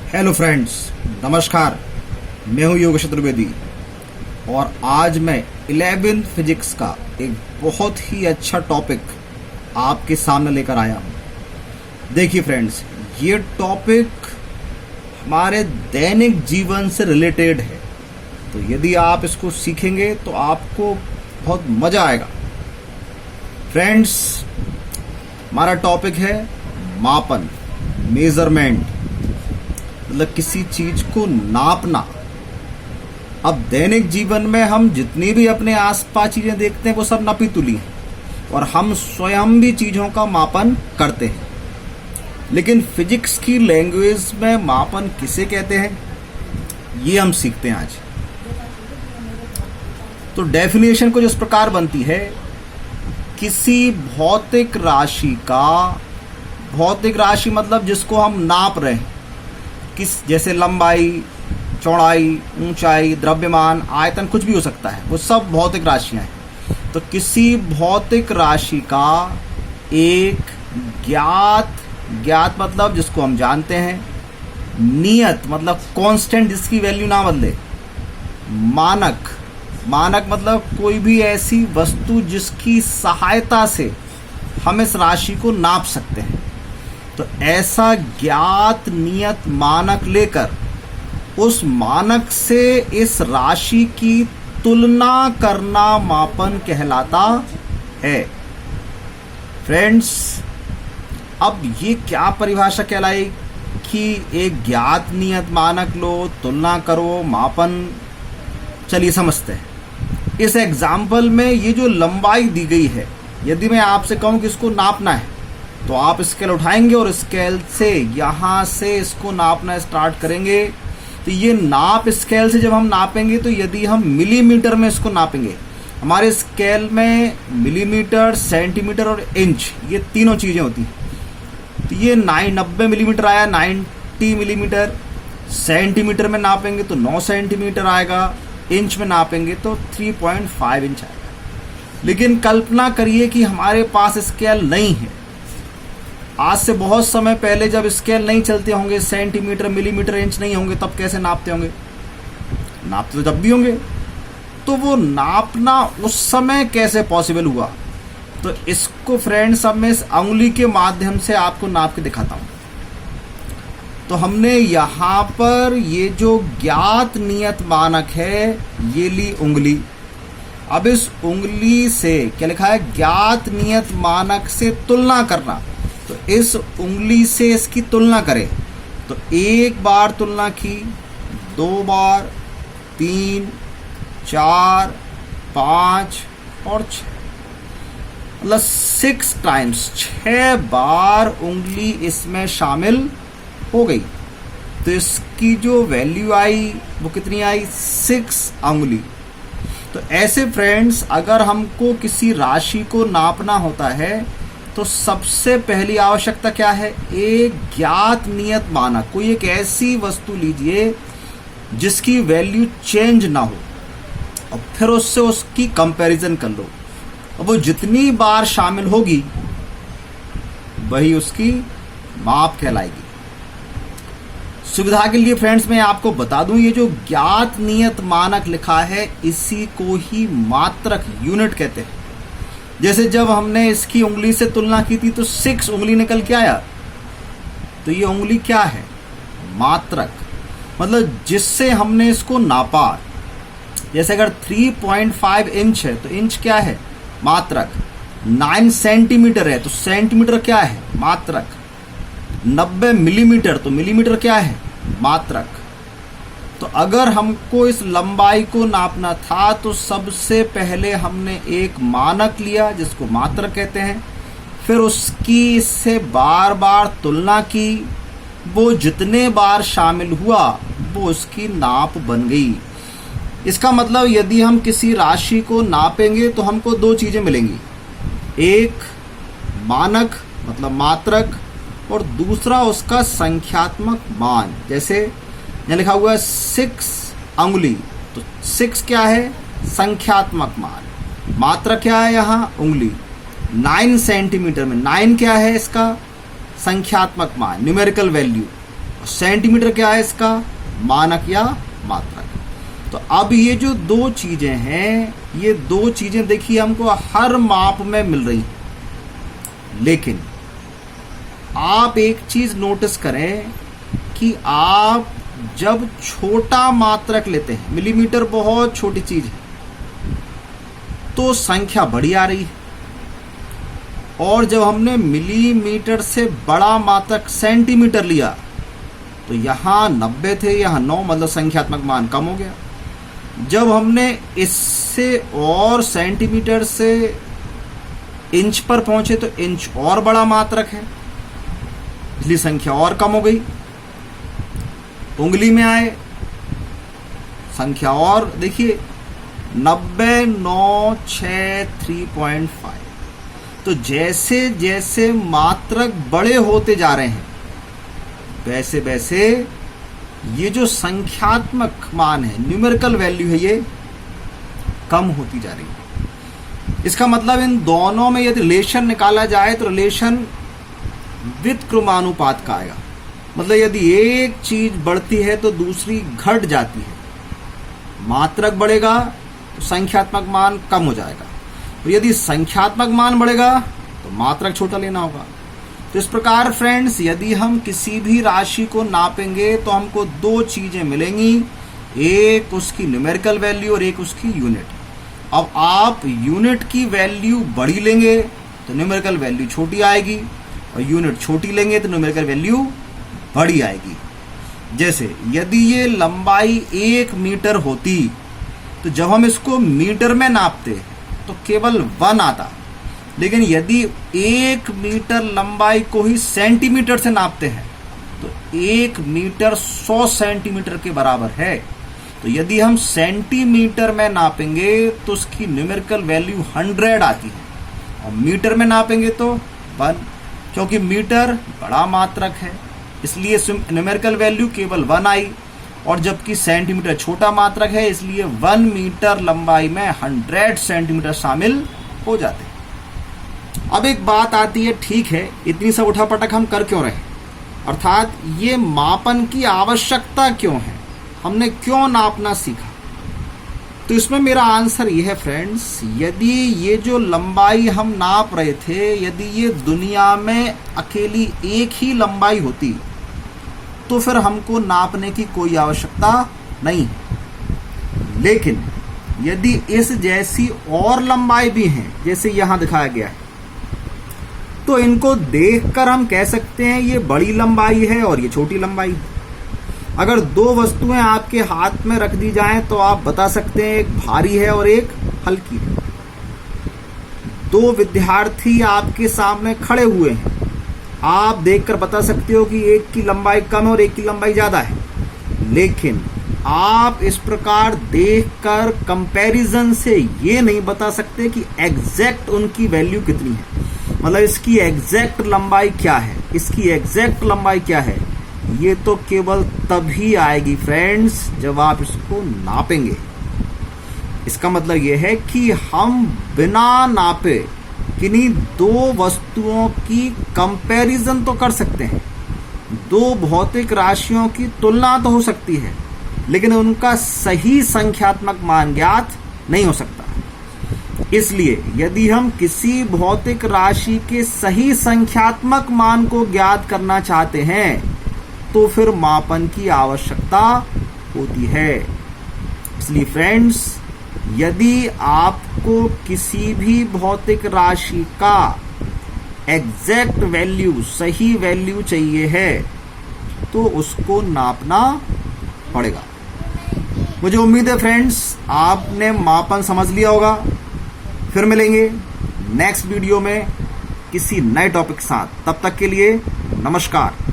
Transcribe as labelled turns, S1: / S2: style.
S1: Hello friends, नमस्कार। मैं हूं योगेश चतुर्वेदी और आज मैं 11th फिजिक्स का एक बहुत ही अच्छा टॉपिक आपके सामने लेकर आया हूं। देखिए फ्रेंड्स, ये टॉपिक हमारे दैनिक जीवन से रिलेटेड है, तो यदि आप इसको सीखेंगे तो आपको बहुत मजा आएगा। फ्रेंड्स, हमारा टॉपिक है मापन, मेजरमेंट, मतलब किसी चीज को नापना। अब दैनिक जीवन में हम जितनी भी अपने आसपास चीजें देखते हैं वो सब नापी तुली हैं और हम स्वयं भी चीजों का मापन करते हैं। लेकिन फिजिक्स की लैंग्वेज में मापन किसे कहते हैं, ये हम सीखते हैं आज। तो डेफिनेशन कुछ इस प्रकार बनती है, किसी भौतिक राशि का, भौतिक राशि मतलब जिसको हम नाप रहे हैं, जैसे लंबाई, चौड़ाई, ऊंचाई, द्रव्यमान, आयतन, कुछ भी हो सकता है, वो सब भौतिक राशियां हैं। तो किसी भौतिक राशि का एक ज्ञात मतलब जिसको हम जानते हैं, नियत मतलब कांस्टेंट जिसकी वैल्यू ना बदले, मानक मतलब कोई भी ऐसी वस्तु जिसकी सहायता से हम इस राशि को नाप सकते हैं। तो ऐसा ज्ञात नियत मानक लेकर उस मानक से इस राशि की तुलना करना मापन कहलाता है। फ्रेंड्स, अब ये क्या परिभाषा कहलाई कि एक ज्ञात नियत मानक लो, तुलना करो, मापन। चलिए समझते हैं। इस एग्जाम्पल में ये जो लंबाई दी गई है, यदि मैं आपसे कहूं कि इसको नापना है तो आप स्केल उठाएंगे और स्केल से यहां से इसको नापना स्टार्ट करेंगे। तो ये नाप स्केल से जब हम नापेंगे, तो यदि हम मिलीमीटर में इसको नापेंगे, हमारे स्केल में मिलीमीटर, सेंटीमीटर और इंच, ये तीनों चीजें होती हैं। तो ये 90 मिलीमीटर आया, 90 मिलीमीटर। सेंटीमीटर में नापेंगे तो 9 सेंटीमीटर आएगा, इंच में नापेंगे तो 3.5 इंच आएगा। लेकिन कल्पना करिए कि हमारे पास स्केल नहीं है। आज से बहुत समय पहले जब स्केल नहीं चलते होंगे, सेंटीमीटर, मिलीमीटर, इंच नहीं होंगे, तब कैसे नापते होंगे? नापते तो जब भी होंगे। तो वो नापना उस समय कैसे पॉसिबल हुआ? तो इसको फ्रेंड्स अब मैं इस उंगली के माध्यम से आपको नाप के दिखाता हूं। तो हमने यहां पर ये जो ज्ञात नियत मानक है, ये ली उंगली। अब इस उंगली से क्या लिखा है? ज्ञात नियत मानक से तुलना करना। तो इस उंगली से इसकी तुलना करें तो एक बार तुलना की, 2 बार, 3, 4, 5 और 6, मतलब 6 टाइम्स, 6 बार उंगली इसमें शामिल हो गई। तो इसकी जो वैल्यू आई वो कितनी आई? 6 उंगली। तो ऐसे फ्रेंड्स, अगर हमको किसी राशि को नापना होता है तो सबसे पहली आवश्यकता क्या है? एक ज्ञात नियत मानक। कोई एक ऐसी वस्तु लीजिए जिसकी वैल्यू चेंज ना हो और फिर उससे उसकी कंपैरिजन कर लो। और वो जितनी बार शामिल होगी वही उसकी माप कहलाएगी। सुविधा के लिए फ्रेंड्स मैं आपको बता दूं, ये जो ज्ञात नियत मानक लिखा है, इसी को ही मात्रक, यूनिट कहते हैं। जैसे जब हमने इसकी उंगली से तुलना की थी तो 6 उंगली निकल के आया। तो ये उंगली क्या है? मात्रक, मतलब जिससे हमने इसको नापा। जैसे अगर 3.5 इंच है तो इंच क्या है? मात्रक। 9 सेंटीमीटर है तो सेंटीमीटर क्या है? मात्रक। 90 मिलीमीटर तो मिलीमीटर क्या है? मात्रक। तो अगर हमको इस लंबाई को नापना था तो सबसे पहले हमने एक मानक लिया जिसको मात्रक कहते हैं, फिर उसकी इससे बार बार तुलना की, वो जितने बार शामिल हुआ वो उसकी नाप बन गई। इसका मतलब यदि हम किसी राशि को नापेंगे तो हमको 2 चीजें मिलेंगी, एक मानक मतलब मात्रक और दूसरा उसका संख्यात्मक मान। जैसे यहाँ लिखा हुआ है 6 उंगली, तो 6 क्या है? संख्यात्मक मान। मात्रक क्या है? यहाँ उंगली। 9 सेंटीमीटर में 9 क्या है? इसका संख्यात्मक मान, न्यूमेरिकल वैल्यू। सेंटीमीटर क्या है इसका? मानक या मात्रक। तो अब ये जो दो चीजें हैं, ये दो चीजें देखिए हमको हर माप में मिल रही हैं, लेकिन आप एक चीज नोटिस करें कि आप जब छोटा मात्रक लेते हैं, मिलीमीटर बहुत छोटी चीज है, तो संख्या बड़ी आ रही है, और जब हमने मिलीमीटर से बड़ा मात्रक सेंटीमीटर लिया तो यहाँ 90 थे, यहाँ 9, मतलब संख्यात्मक मान कम हो गया। जब हमने इससे और सेंटीमीटर से इंच पर पहुंचे तो इंच और बड़ा मात्रक है, इसलिए संख्या और कम हो गई। उंगली में आए, संख्या और देखिए 90, 9, 6, 3.5। तो जैसे जैसे मात्रक बड़े होते जा रहे हैं, वैसे वैसे ये जो संख्यात्मक मान है, न्यूमेरिकल वैल्यू है, ये कम होती जा रही है। इसका मतलब इन दोनों में यदि रिलेशन निकाला जाए तो रिलेशन व्युत्क्रमानुपात का आएगा। मतलब यदि एक चीज बढ़ती है तो दूसरी घट जाती है। मात्रक बढ़ेगा तो संख्यात्मक मान कम हो जाएगा, और यदि संख्यात्मक मान बढ़ेगा तो मात्रक छोटा लेना होगा। तो इस प्रकार फ्रेंड्स, यदि हम किसी भी राशि को नापेंगे तो हमको दो चीजें मिलेंगी, एक उसकी न्यूमेरिकल वैल्यू और एक उसकी यूनिट। अब आप यूनिट की वैल्यू बड़ी लेंगे तो न्यूमेरिकल वैल्यू छोटी आएगी, और यूनिट छोटी लेंगे तो न्यूमेरिकल वैल्यू बड़ी आएगी। जैसे यदि ये लंबाई 1 मीटर होती तो जब हम इसको मीटर में नापते तो केवल 1 आता, लेकिन यदि 1 मीटर लंबाई को ही सेंटीमीटर से नापते हैं तो 1 मीटर 100 सेंटीमीटर के बराबर है। तो यदि हम सेंटीमीटर में नापेंगे तो उसकी न्यूमेरिकल वैल्यू 100 आती है, और मीटर में नापेंगे तो 1, क्योंकि मीटर बड़ा मात्रक है, इसलिए न्यूमेरिकल वैल्यू केवल 1 आई, और जबकि सेंटीमीटर छोटा मात्रक है, इसलिए 1 मीटर लंबाई में 100 सेंटीमीटर शामिल हो जाते हैं। अब एक बात आती है, ठीक है, इतनी सब उठापटक हम कर क्यों रहे, अर्थात ये मापन की आवश्यकता क्यों है, हमने क्यों नापना सीखा? तो इसमें मेरा आंसर ये है फ्रेंड्स, यदि ये जो लंबाई हम नाप रहे थे, यदि ये दुनिया में अकेली एक ही लंबाई होती तो फिर हमको नापने की कोई आवश्यकता नहीं। लेकिन यदि इस जैसी और लंबाई भी हैं, जैसे यहां दिखाया गया है, तो इनको देखकर हम कह सकते हैं ये बड़ी लंबाई है और ये छोटी लंबाई है। अगर दो वस्तुएं आपके हाथ में रख दी जाएं तो आप बता सकते हैं एक भारी है और एक हल्की है। दो विद्यार्थी आपके सामने खड़े हुए हैं, आप देखकर बता सकते हो कि एक की लंबाई कम है और एक की लंबाई ज्यादा है, लेकिन आप इस प्रकार देखकर कंपैरिजन से ये नहीं बता सकते कि एग्जैक्ट उनकी वैल्यू कितनी है, मतलब इसकी एग्जैक्ट लंबाई क्या है, इसकी एग्जैक्ट लंबाई क्या है। ये तो केवल तभी आएगी फ्रेंड्स जब आप इसको नापेंगे। इसका मतलब ये है कि हम बिना नापे किन्हीं दो वस्तुओं की कंपैरिजन तो कर सकते हैं, दो भौतिक राशियों की तुलना तो हो सकती है, लेकिन उनका सही संख्यात्मक मान ज्ञात नहीं हो सकता। इसलिए यदि हम किसी भौतिक राशि के सही संख्यात्मक मान को ज्ञात करना चाहते हैं तो फिर मापन की आवश्यकता होती है। इसलिए फ्रेंड्स, यदि आपको किसी भी भौतिक राशि का एग्जैक्ट वैल्यू, सही वैल्यू चाहिए है तो उसको नापना पड़ेगा। मुझे उम्मीद है फ्रेंड्स आपने मापन समझ लिया होगा। फिर मिलेंगे नेक्स्ट वीडियो में किसी नए टॉपिक के साथ। तब तक के लिए नमस्कार।